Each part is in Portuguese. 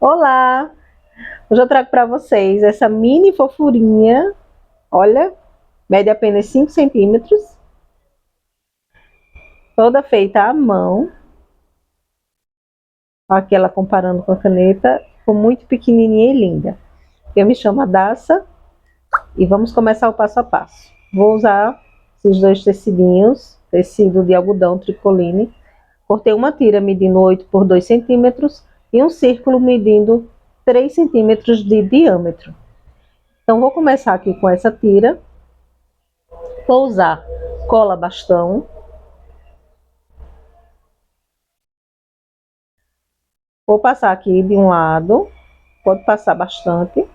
Olá! Hoje eu trago para vocês essa mini fofurinha. Olha, mede apenas 5 centímetros, toda feita à mão. Aqui ela comparando com a caneta, ficou muito pequenininha e linda. Eu me chamo Adassa e vamos começar o passo a passo. Vou usar esses dois tecidinhos, tecido de algodão tricoline. Cortei uma tira medindo 8 por 2 centímetros e um círculo medindo 3 centímetros de diâmetro. Então, vou começar aqui com essa tira. Vou usar cola bastão. Vou passar aqui de um lado, pode passar bastante.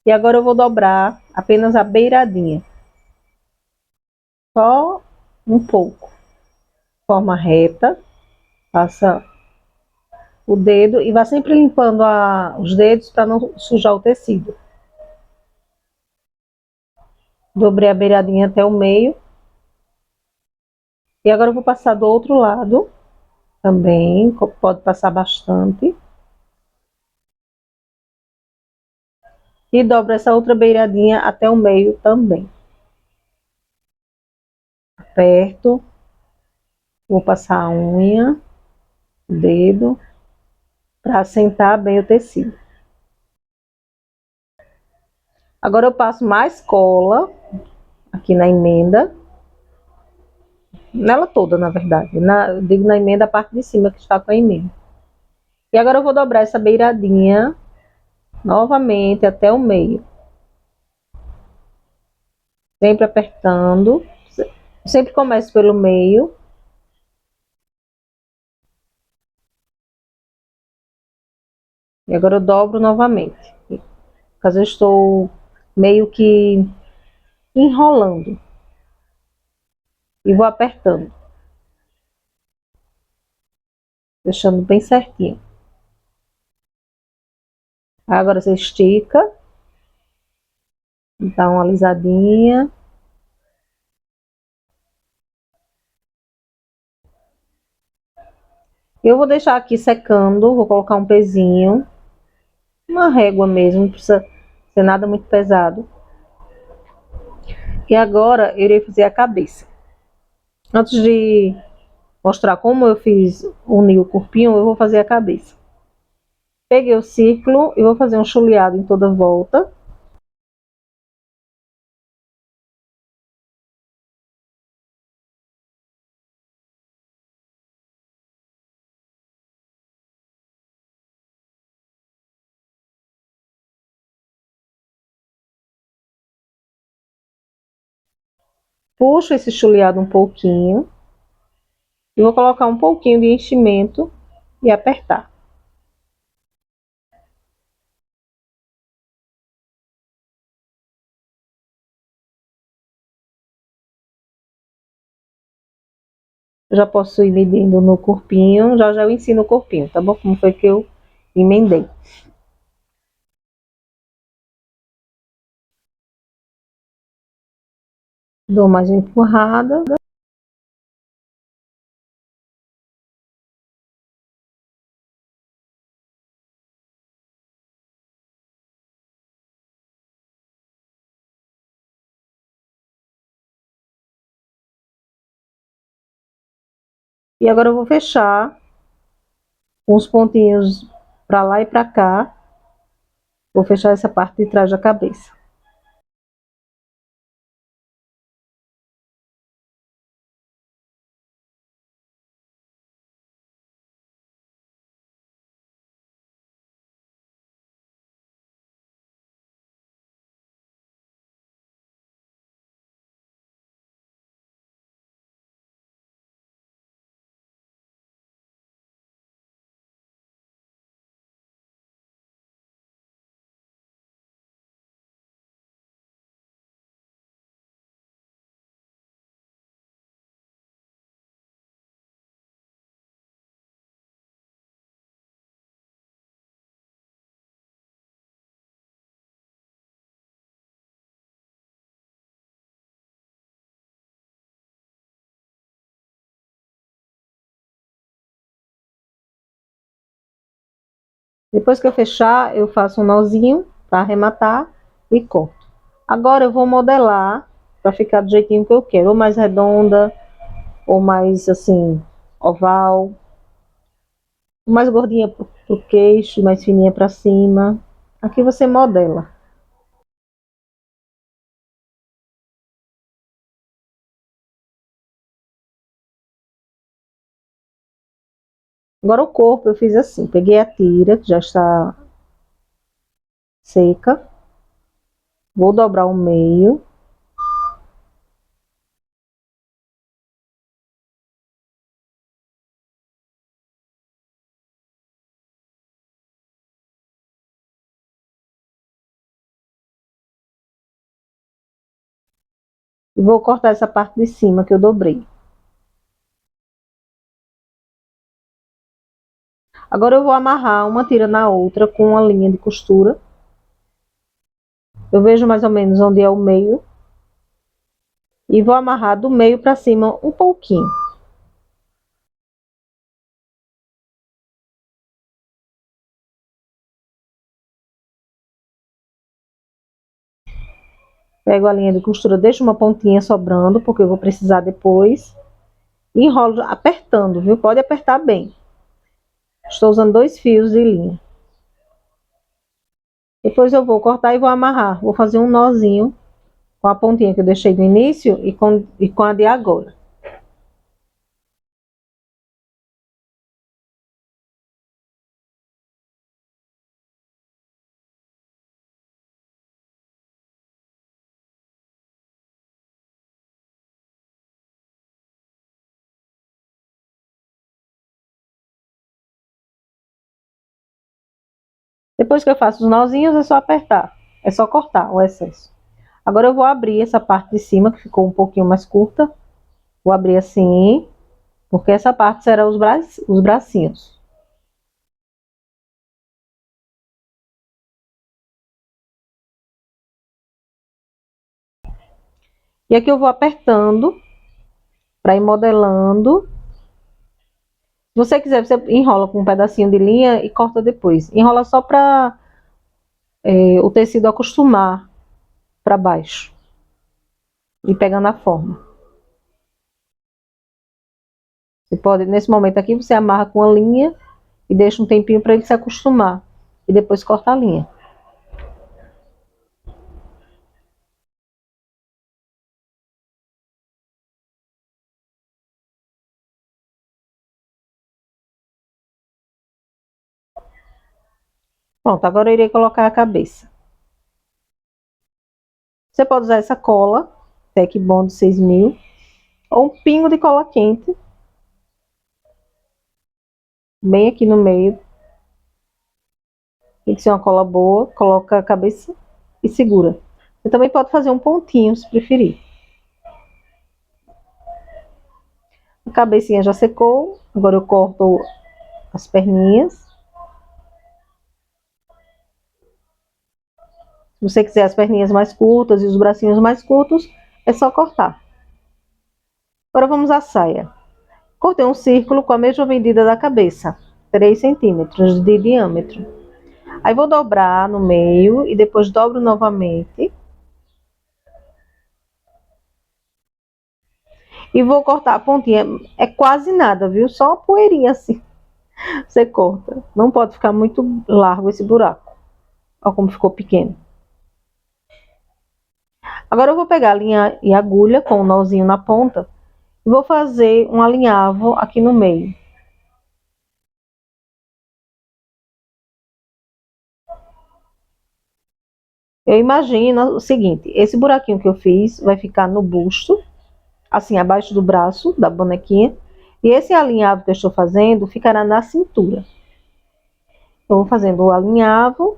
E agora eu vou dobrar apenas a beiradinha. Só um pouco. Forma reta, passa o dedo e vá sempre limpando os dedos para não sujar o tecido. Dobrei a beiradinha até o meio. E agora eu vou passar do outro lado também, pode passar bastante. E dobro essa outra beiradinha até o meio também. Aperto. Vou passar a unha, o dedo, para assentar bem o tecido. Agora eu passo mais cola aqui na emenda. Nela toda, na verdade. Eu digo na emenda a parte de cima que está com a emenda. E agora eu vou dobrar essa beiradinha novamente até o meio. Sempre apertando. Sempre começo pelo meio. E agora eu dobro novamente. Caso eu estou meio que enrolando. E vou apertando. Deixando bem certinho. Agora você estica. Dá uma alisadinha. Eu vou deixar aqui secando. Vou colocar um pezinho. Uma régua mesmo. Não precisa ser nada muito pesado. E agora eu irei fazer a cabeça. Antes de mostrar como eu fiz unir o corpinho, eu vou fazer a cabeça. Peguei o círculo e vou fazer um chuleado em toda a volta. Puxo esse chuleado um pouquinho. E vou colocar um pouquinho de enchimento e apertar. Já posso ir medindo no corpinho, já eu ensino o corpinho, tá bom? Como foi que eu emendei. Dou mais uma empurrada. E agora eu vou fechar com os pontinhos para lá e para cá. Vou fechar essa parte de trás da cabeça. Depois que eu fechar, eu faço um nozinho para arrematar e corto. Agora eu vou modelar para ficar do jeitinho que eu quero, ou mais redonda, ou mais assim, oval, mais gordinha pro queixo, mais fininha para cima. Aqui você modela. Agora o corpo eu fiz assim, peguei a tira, que já está seca, vou dobrar o meio, e vou cortar essa parte de cima que eu dobrei. Agora eu vou amarrar uma tira na outra com uma linha de costura. Eu vejo mais ou menos onde é o meio e vou amarrar do meio para cima um pouquinho. Pego a linha de costura, deixo uma pontinha sobrando, porque eu vou precisar depois. E enrolo apertando, viu? Pode apertar bem. Estou usando 2 fios de linha. Depois eu vou cortar e vou amarrar. Vou fazer um nozinho com a pontinha que eu deixei no início e com a de agora. Depois que eu faço os nozinhos, é só apertar. É só cortar o excesso. Agora eu vou abrir essa parte de cima, que ficou um pouquinho mais curta. Vou abrir assim, porque essa parte será os bracinhos. E aqui eu vou apertando para ir modelando. Se você quiser, você enrola com um pedacinho de linha e corta depois. Enrola só para o tecido acostumar para baixo e pegando a forma. Você pode, nesse momento aqui, você amarra com a linha e deixa um tempinho para ele se acostumar. E depois corta a linha. Pronto, agora eu irei colocar a cabeça. Você pode usar essa cola, Tec Bond 6000, ou um pingo de cola quente, bem aqui no meio. Tem que ser uma cola boa, coloca a cabeça e segura. Você também pode fazer um pontinho, se preferir. A cabecinha já secou, agora eu corto as perninhas. Se você quiser as perninhas mais curtas e os bracinhos mais curtos, é só cortar. Agora vamos à saia. Cortei um círculo com a mesma medida da cabeça, 3 centímetros de diâmetro. Aí vou dobrar no meio e depois dobro novamente. E vou cortar a pontinha, é quase nada, viu? Só uma poeirinha assim, você corta. Não pode ficar muito largo esse buraco. Olha como ficou pequeno. Agora eu vou pegar a linha e agulha com o nozinho na ponta e vou fazer um alinhavo aqui no meio. Eu imagino o seguinte, esse buraquinho que eu fiz vai ficar no busto, assim, abaixo do braço da bonequinha, e esse alinhavo que eu estou fazendo ficará na cintura. Eu vou fazendo o alinhavo.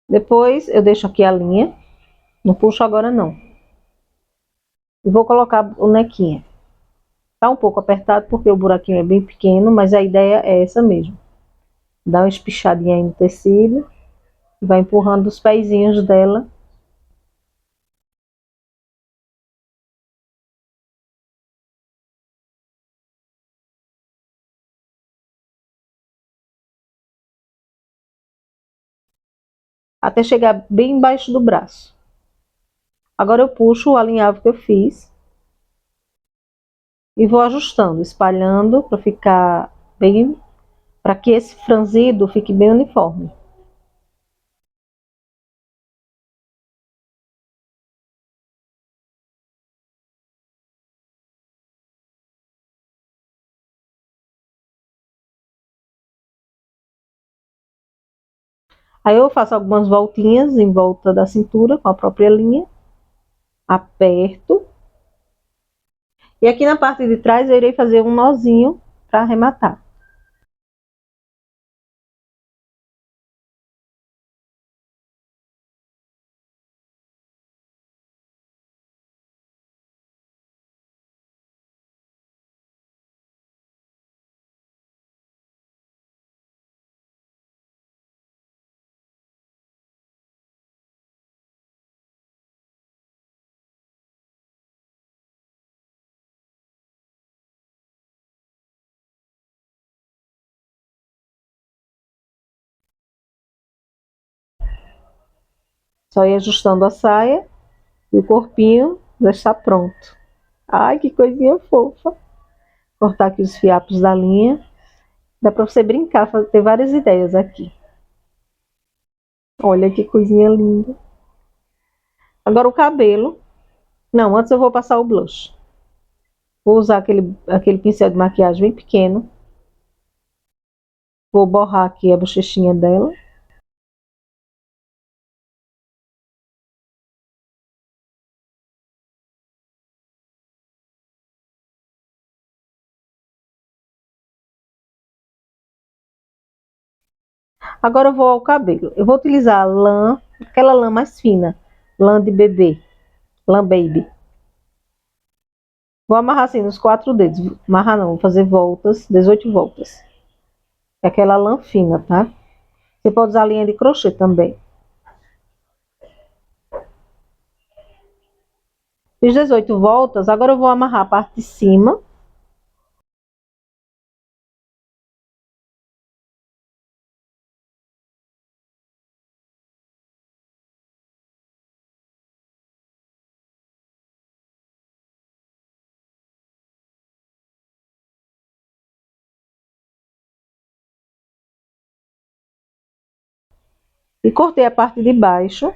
Depois eu deixo aqui a linha Não puxo agora não. E vou colocar o nequinho. Tá um pouco apertado porque o buraquinho é bem pequeno, mas a ideia é essa mesmo. Dá uma espichadinha aí no tecido. E vai empurrando os pezinhos dela. Até chegar bem embaixo do braço. Agora eu puxo o alinhavo que eu fiz. E vou ajustando, espalhando para ficar bem, para que esse franzido fique bem uniforme. Aí eu faço algumas voltinhas em volta da cintura com a própria linha, aperto. E aqui na parte de trás eu irei fazer um nozinho para arrematar. Só ir ajustando a saia e o corpinho já está pronto. Ai, que coisinha fofa. Cortar aqui os fiapos da linha. Dá para você brincar, ter várias ideias aqui. Olha que coisinha linda. Agora o cabelo. Não, antes eu vou passar o blush. Vou usar aquele pincel de maquiagem bem pequeno. Vou borrar aqui a bochechinha dela. Agora eu vou ao cabelo. Eu vou utilizar a lã, aquela lã mais fina. Lã de bebê. Lã baby. Vou amarrar assim nos 4 dedos. Amarrar não, vou fazer voltas, 18 voltas. É aquela lã fina, tá? Você pode usar linha de crochê também. Fiz 18 voltas, agora eu vou amarrar a parte de cima. E cortei a parte de baixo.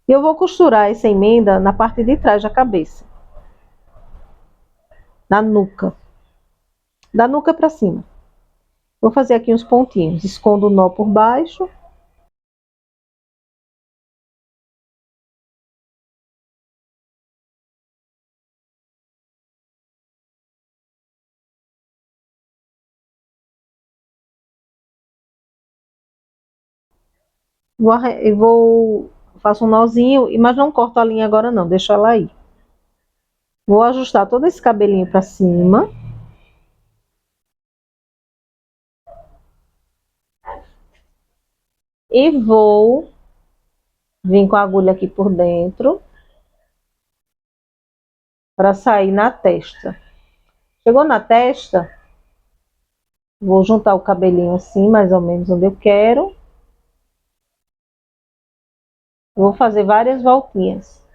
E eu vou costurar essa emenda na parte de trás da cabeça. Na nuca. Da nuca para cima. Vou fazer aqui uns pontinhos. Escondo o nó por baixo. Faço um nozinho, mas não corto a linha agora não, deixa ela aí. Vou ajustar todo esse cabelinho para cima. E vou vir com a agulha aqui por dentro. Para sair na testa. Chegou na testa, vou juntar o cabelinho assim, mais ou menos onde eu quero. Vou fazer várias voltinhas.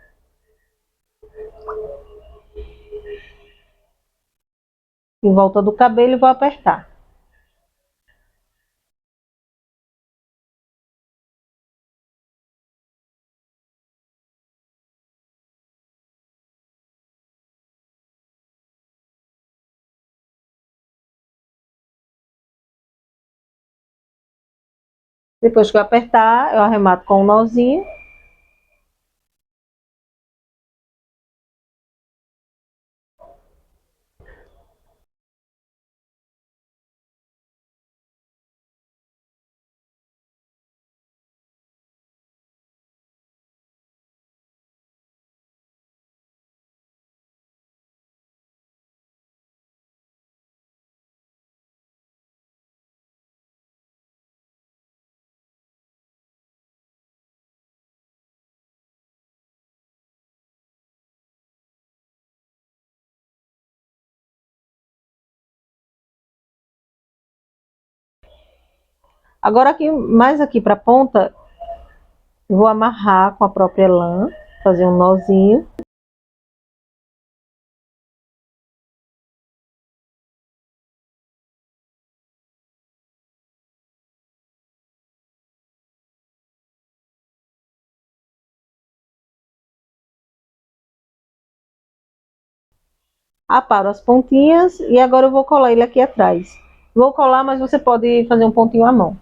Em volta do cabelo e vou apertar. Depois que eu apertar, eu arremato com um nozinho. Agora aqui, mais aqui para a ponta, vou amarrar com a própria lã, fazer um nozinho. Aparo as pontinhas e agora eu vou colar ele aqui atrás. Vou colar, mas você pode fazer um pontinho à mão.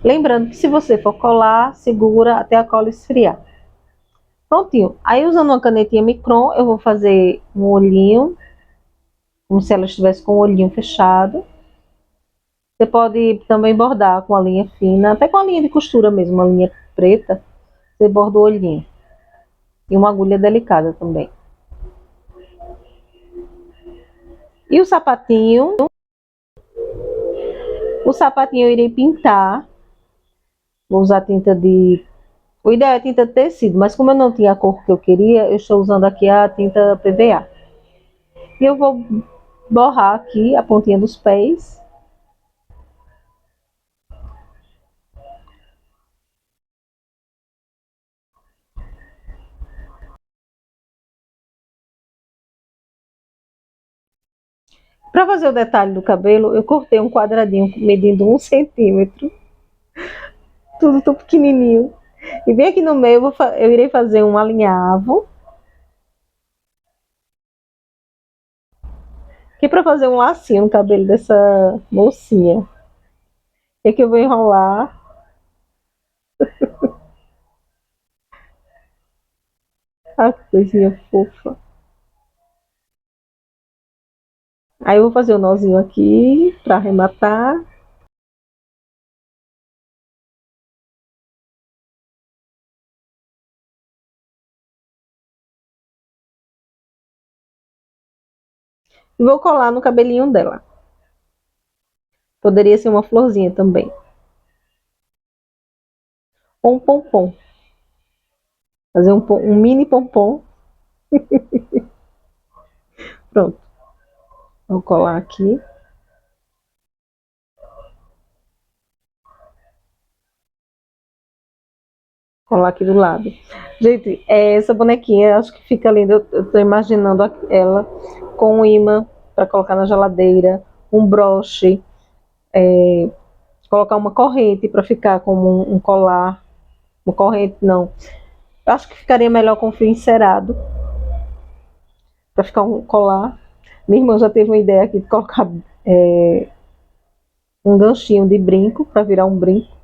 Lembrando que se você for colar, segura até a cola esfriar. Prontinho. Aí usando uma canetinha micron, eu vou fazer um olhinho, como se ela estivesse com o olhinho fechado. Você pode também bordar com a linha fina, até com a linha de costura mesmo, uma linha preta. Você borda o olhinho. E uma agulha delicada também. E o sapatinho eu irei pintar. Vou usar tinta de... O ideal é tinta de tecido, mas como eu não tinha a cor que eu queria, eu estou usando aqui a tinta PVA. E eu vou borrar aqui a pontinha dos pés. Para fazer o detalhe do cabelo, eu cortei um quadradinho medindo 1 centímetro. Tudo tão pequenininho. E bem aqui no meio eu irei fazer um alinhavo. Aqui para fazer um lacinho no cabelo dessa mocinha. E aqui eu vou enrolar. A coisinha fofa. Aí eu vou fazer o nozinho aqui para arrematar. E vou colar no cabelinho dela. Poderia ser uma florzinha também. Ou um pompom. Fazer um mini pompom. Pronto. Vou colar aqui. Colar aqui do lado. Gente, essa bonequinha, acho que fica linda. Eu tô imaginando ela com um imã para colocar na geladeira, um broche, colocar uma corrente para ficar como um colar. Uma corrente, não. Eu acho que ficaria melhor com fio encerado, para ficar um colar. Minha irmã já teve uma ideia aqui de colocar um ganchinho de brinco, para virar um brinco.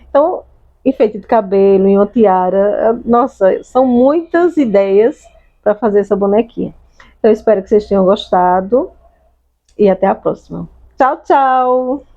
Então, enfeite de cabelo, em uma tiara. Nossa, são muitas ideias para fazer essa bonequinha. Então, eu espero que vocês tenham gostado e até a próxima. Tchau, tchau!